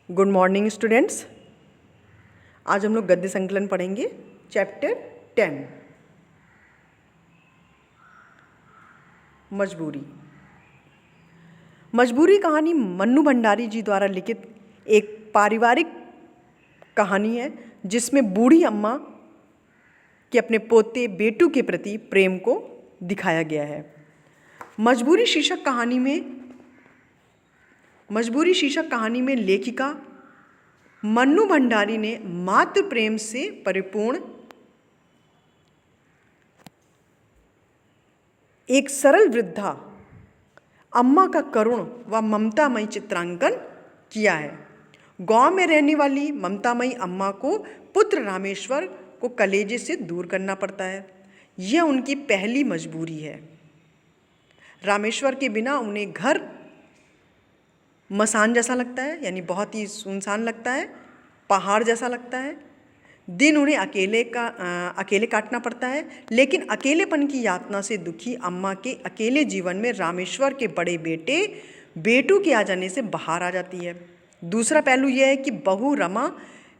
Good morning students. आज हम लोग गद्य संकलन पढ़ेंगे चैप्टर 10 मजबूरी। मजबूरी कहानी मन्नू भंडारी जी द्वारा लिखित एक पारिवारिक कहानी है जिसमें बूढ़ी अम्मा के अपने पोते बेटू के प्रति प्रेम को दिखाया गया है। मजबूरी शीर्षक कहानी में लेखिका मन्नू भंडारी ने मातृ प्रेम से परिपूर्ण एक सरल वृद्धा अम्मा का करुण व ममतामयी चित्रांकन किया है। गांव में रहने वाली ममतामयी अम्मा को पुत्र रामेश्वर को कलेजे से दूर करना पड़ता है। यह उनकी पहली मजबूरी है। रामेश्वर के बिना उन्हें घर मसान जैसा लगता है, यानी बहुत ही सुनसान लगता है, पहाड़ जैसा लगता है। दिन उन्हें अकेले काटना पड़ता है। लेकिन अकेलेपन की यातना से दुखी अम्मा के अकेले जीवन में रामेश्वर के बड़े बेटे बेटू के आ जाने से बाहर आ जाती है। दूसरा पहलू यह है कि बहू रमा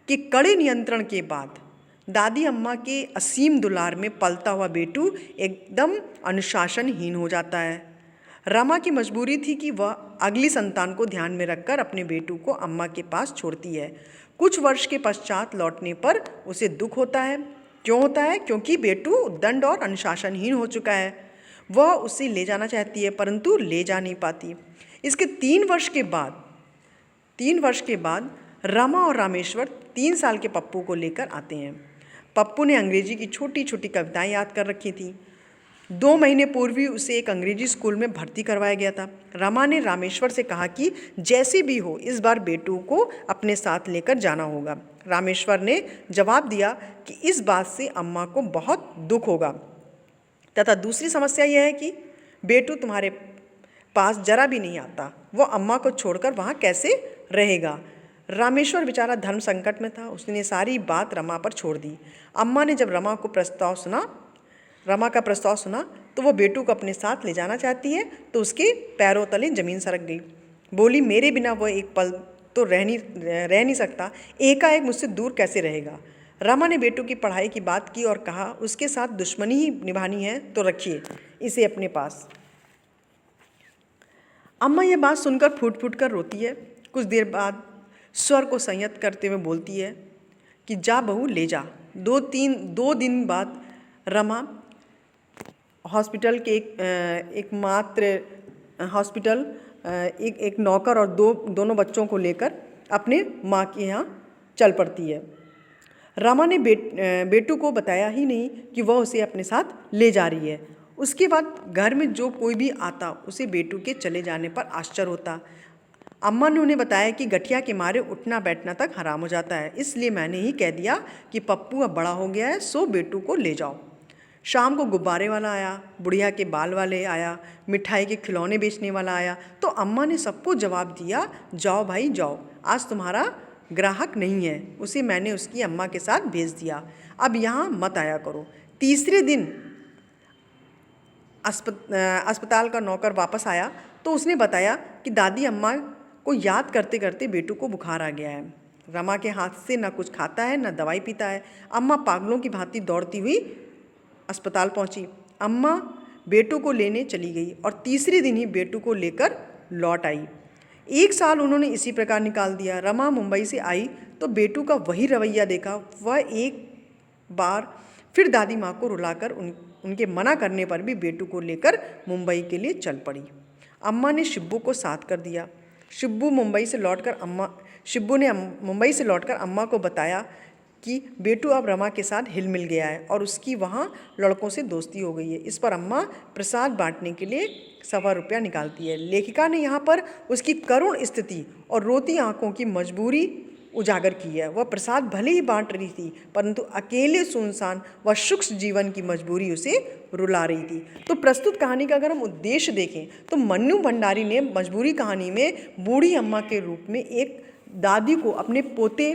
के कड़े नियंत्रण के बाद दादी अम्मा के असीम दुलार में पलता हुआ बेटू एकदम अनुशासनहीन हो जाता है। रमा की मजबूरी थी कि वह अगली संतान को ध्यान में रखकर अपने बेटू को अम्मा के पास छोड़ती है। कुछ वर्ष के पश्चात लौटने पर उसे दुख होता है। क्यों होता है? क्योंकि बेटू उद्दंड और अनुशासनहीन हो चुका है। वह उसे ले जाना चाहती है परंतु ले जा नहीं पाती। इसके 3 वर्ष के बाद रमा और रामेश्वर 3 साल के पप्पू को लेकर आते हैं। पप्पू ने अंग्रेजी की छोटी छोटी कविताएं याद कर रखी थी। 2 महीने पूर्व ही उसे एक अंग्रेजी स्कूल में भर्ती करवाया गया था। रमा ने रामेश्वर से कहा कि जैसे भी हो इस बार बेटू को अपने साथ लेकर जाना होगा। रामेश्वर ने जवाब दिया कि इस बात से अम्मा को बहुत दुख होगा तथा दूसरी समस्या यह है कि बेटू तुम्हारे पास जरा भी नहीं आता। वो अम्मा को छोड़कर वहाँ कैसे रहेगा? रामेश्वर बेचारा धर्म संकट में था। उसने सारी बात रमा पर छोड़ दी। अम्मा ने जब रमा का प्रस्ताव सुना तो वो बेटू को अपने साथ ले जाना चाहती है तो उसके पैरों तले जमीन सरक गई। बोली, मेरे बिना वह एक पल तो रह नहीं सकता, एकाएक मुझसे दूर कैसे रहेगा? रमा ने बेटू की पढ़ाई की बात की और कहा, उसके साथ दुश्मनी ही निभानी है तो रखिए इसे अपने पास। अम्मा ये बात सुनकर फूट फूट कर रोती है। कुछ देर बाद स्वर को संयत करते हुए बोलती है कि जा बहू ले जा। 2 दिन बाद रमा हॉस्पिटल के एक नौकर और दोनों बच्चों को लेकर अपने माँ के यहाँ चल पड़ती है। रमा ने बेटू को बताया ही नहीं कि वह उसे अपने साथ ले जा रही है। उसके बाद घर में जो कोई भी आता उसे बेटू के चले जाने पर आश्चर्य होता। अम्मा ने उन्हें बताया कि गठिया के मारे उठना बैठना तक हराम हो जाता है, इसलिए मैंने ही कह दिया कि पप्पू अब बड़ा हो गया है, सो बेटू को ले जाओ। शाम को गुब्बारे वाला आया, बुढ़िया के बाल वाले आया, मिठाई के खिलौने बेचने वाला आया, तो अम्मा ने सबको जवाब दिया, जाओ भाई जाओ, आज तुम्हारा ग्राहक नहीं है, उसे मैंने उसकी अम्मा के साथ भेज दिया, अब यहाँ मत आया करो। तीसरे दिन अस्पताल का नौकर वापस आया तो उसने बताया कि दादी अम्मा को याद करते करते बेटू को बुखार आ गया है। रमा के हाथ से न कुछ खाता है न दवाई पीता है। अम्मा पागलों की भांति दौड़ती हुई अस्पताल पहुंची। अम्मा बेटू को लेने चली गई और तीसरे दिन ही बेटू को लेकर लौट आई। 1 साल उन्होंने इसी प्रकार निकाल दिया। रमा मुंबई से आई तो बेटू का वही रवैया देखा। वह एक बार फिर दादी माँ को रुलाकर उनके मना करने पर भी बेटू को लेकर मुंबई के लिए चल पड़ी। अम्मा ने शिब्बू को साथ कर दिया। शिब्बू ने मुंबई से लौटकर अम्मा को बताया कि बेटू अब रमा के साथ हिल मिल गया है और उसकी वहाँ लड़कों से दोस्ती हो गई है। इस पर अम्मा प्रसाद बांटने के लिए ₹1.25 रुपया निकालती है। लेखिका ने यहाँ पर उसकी करुण स्थिति और रोती आंखों की मजबूरी उजागर की है। वह प्रसाद भले ही बांट रही थी परंतु अकेले सुनसान व सूक्ष्म जीवन की मजबूरी उसे रुला रही थी। तो प्रस्तुत कहानी का अगर हम उद्देश्य देखें तो मन्नू भंडारी ने मजबूरी कहानी में बूढ़ी अम्मा के रूप में एक दादी को अपने पोते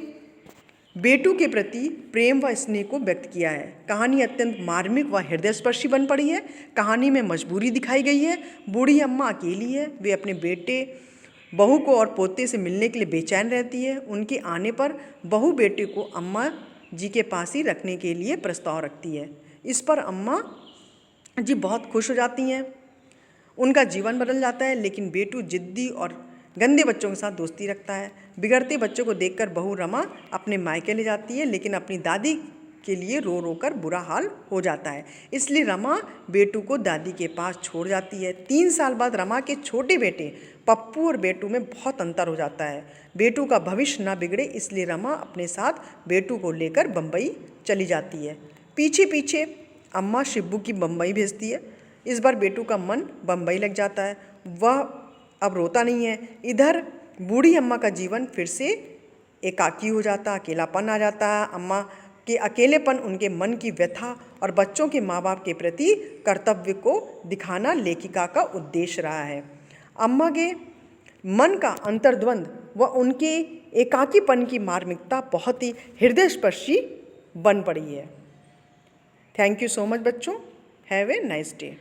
बेटू के प्रति प्रेम व स्नेह को व्यक्त किया है। कहानी अत्यंत मार्मिक व हृदयस्पर्शी बन पड़ी है। कहानी में मजबूरी दिखाई गई है। बूढ़ी अम्मा अकेली है, वे अपने बेटे बहू को और पोते से मिलने के लिए बेचैन रहती है। उनके आने पर बहू बेटे को अम्मा जी के पास ही रखने के लिए प्रस्ताव रखती है। इस पर अम्मा जी बहुत खुश हो जाती हैं। उनका जीवन बदल जाता है। लेकिन बेटू जिद्दी और गंदे बच्चों के साथ दोस्ती रखता है। बिगड़ते बच्चों को देखकर बहू रमा अपने मायके ले जाती है, लेकिन अपनी दादी के लिए रो रो कर बुरा हाल हो जाता है। इसलिए रमा बेटू को दादी के पास छोड़ जाती है। 3 साल बाद रमा के छोटे बेटे पप्पू और बेटू में बहुत अंतर हो जाता है। बेटू का भविष्य ना बिगड़े इसलिए रमा अपने साथ बेटू को लेकर बम्बई चली जाती है। पीछे पीछे अम्मा शिब्बू की बम्बई भेजती है। इस बार बेटू का मन बम्बई लग जाता है। वह अब रोता नहीं है। इधर बूढ़ी अम्मा का जीवन फिर से एकाकी हो जाता, अकेलापन आ जाता है। अम्मा के अकेलेपन, उनके मन की व्यथा और बच्चों के माँ बाप के प्रति कर्तव्य को दिखाना लेखिका का उद्देश्य रहा है। अम्मा के मन का अंतर्द्वंद व उनके एकाकीपन की मार्मिकता बहुत ही हृदयस्पर्शी बन पड़ी है। थैंक यू सो मच बच्चों। Have a nice day.